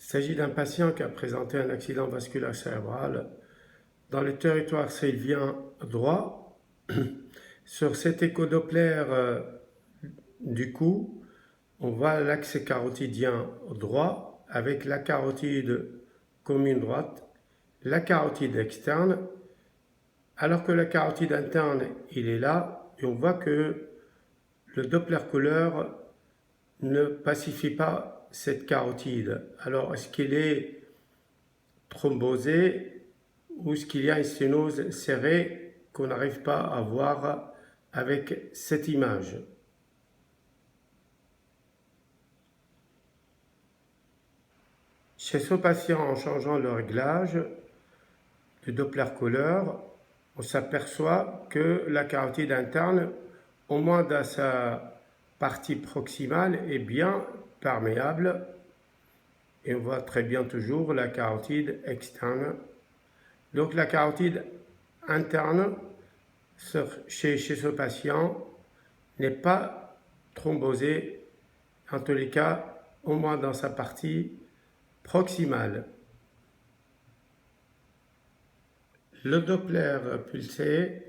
s'agit d'un patient qui a présenté un accident vasculaire cérébral dans le territoire sylvien droit. Sur cet écho-doppler du cou, on voit l'axe carotidien droit avec la carotide commune droite, la carotide externe, alors que la carotide interne, il est là, et on voit que le Doppler couleur ne pacifie pas cette carotide. Alors, est-ce qu'il est thrombosé ou est-ce qu'il y a une sténose serrée qu'on n'arrive pas à voir avec cette image? Chez ce patient, en changeant le réglage du Doppler couleur, on s'aperçoit que la carotide interne, au moins dans sa partie proximale, est bien perméable. Et on voit très bien toujours la carotide externe. Donc la carotide interne chez ce patient n'est pas thrombosée, en tous les cas, au moins dans sa partie proximale. Le Doppler pulsé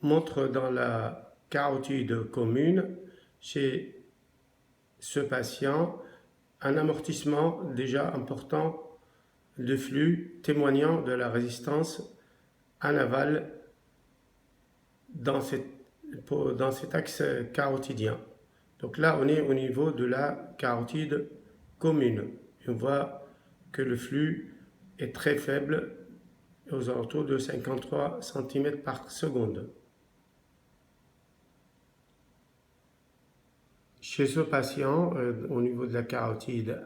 montre dans la carotide commune, chez ce patient, un amortissement déjà important de flux témoignant de la résistance en aval dans cet axe carotidien. Donc là, on est au niveau de la carotide commune. Et on voit que le flux est très faible, aux alentours de 53 cm par seconde. Chez ce patient, au niveau de la carotide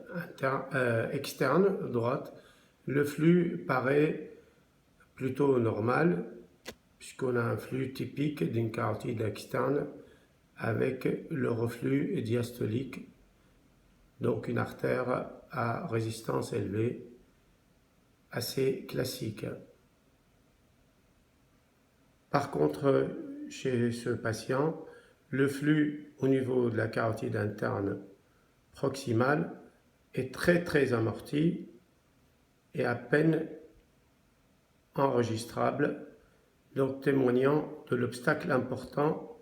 externe droite, le flux paraît plutôt normal, puisqu'on a un flux typique d'une carotide externe avec le reflux diastolique, donc une artère à résistance élevée, assez classique. Par contre, chez ce patient, le flux au niveau de la carotide interne proximale est très amorti et à peine enregistrable, donc témoignant de l'obstacle important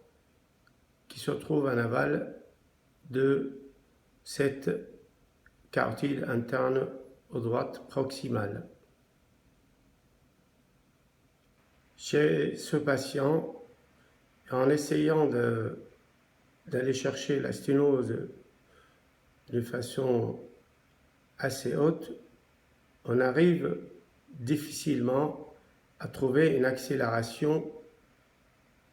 qui se trouve en aval de cette carotide interne à droite proximale. Chez ce patient, en essayant d'aller chercher la sténose de façon assez haute, on arrive difficilement à trouver une accélération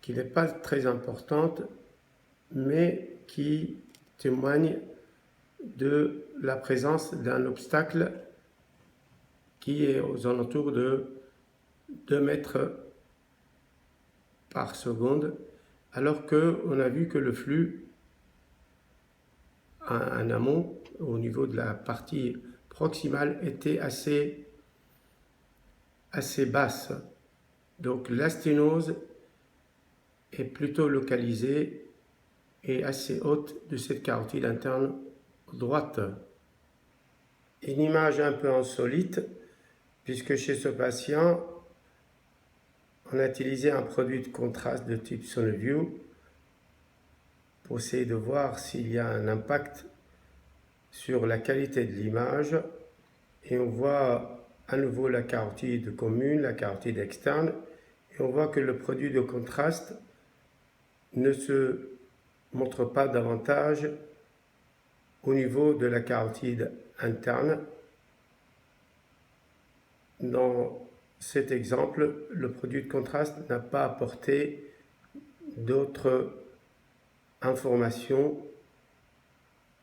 qui n'est pas très importante, mais qui témoigne de la présence d'un obstacle qui est aux alentours de 2 mètres par seconde, alors qu'on a vu que le flux en amont, au niveau de la partie proximale, était assez basse. Donc la sténose est plutôt localisée et assez haute de cette carotide interne droite. Une image un peu insolite, puisque chez ce patient, on a utilisé un produit de contraste de type SonoView pour essayer de voir s'il y a un impact sur la qualité de l'image. Et on voit à nouveau la carotide commune, la carotide externe, et on voit que le produit de contraste ne se montre pas davantage au niveau de la carotide interne. Dans cet exemple, le produit de contraste n'a pas apporté d'autres informations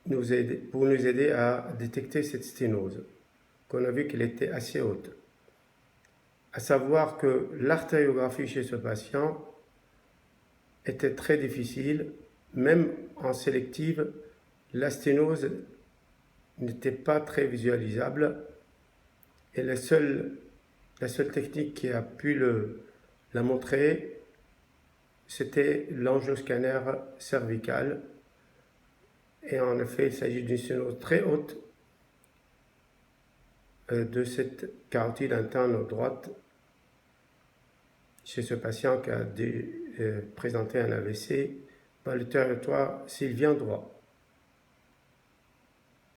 pour nous aider à détecter cette sténose, qu'on a vu qu'elle était assez haute. À savoir que l'artériographie chez ce patient était très difficile, même en sélective, la sténose n'était pas très visualisable et la seule technique qui a pu la montrer, c'était l'angioscanner cervical. Et en effet, il s'agit d'une sténose très haute de cette carotide interne droite chez ce patient qui a présenté un AVC dans le territoire sylvien droit.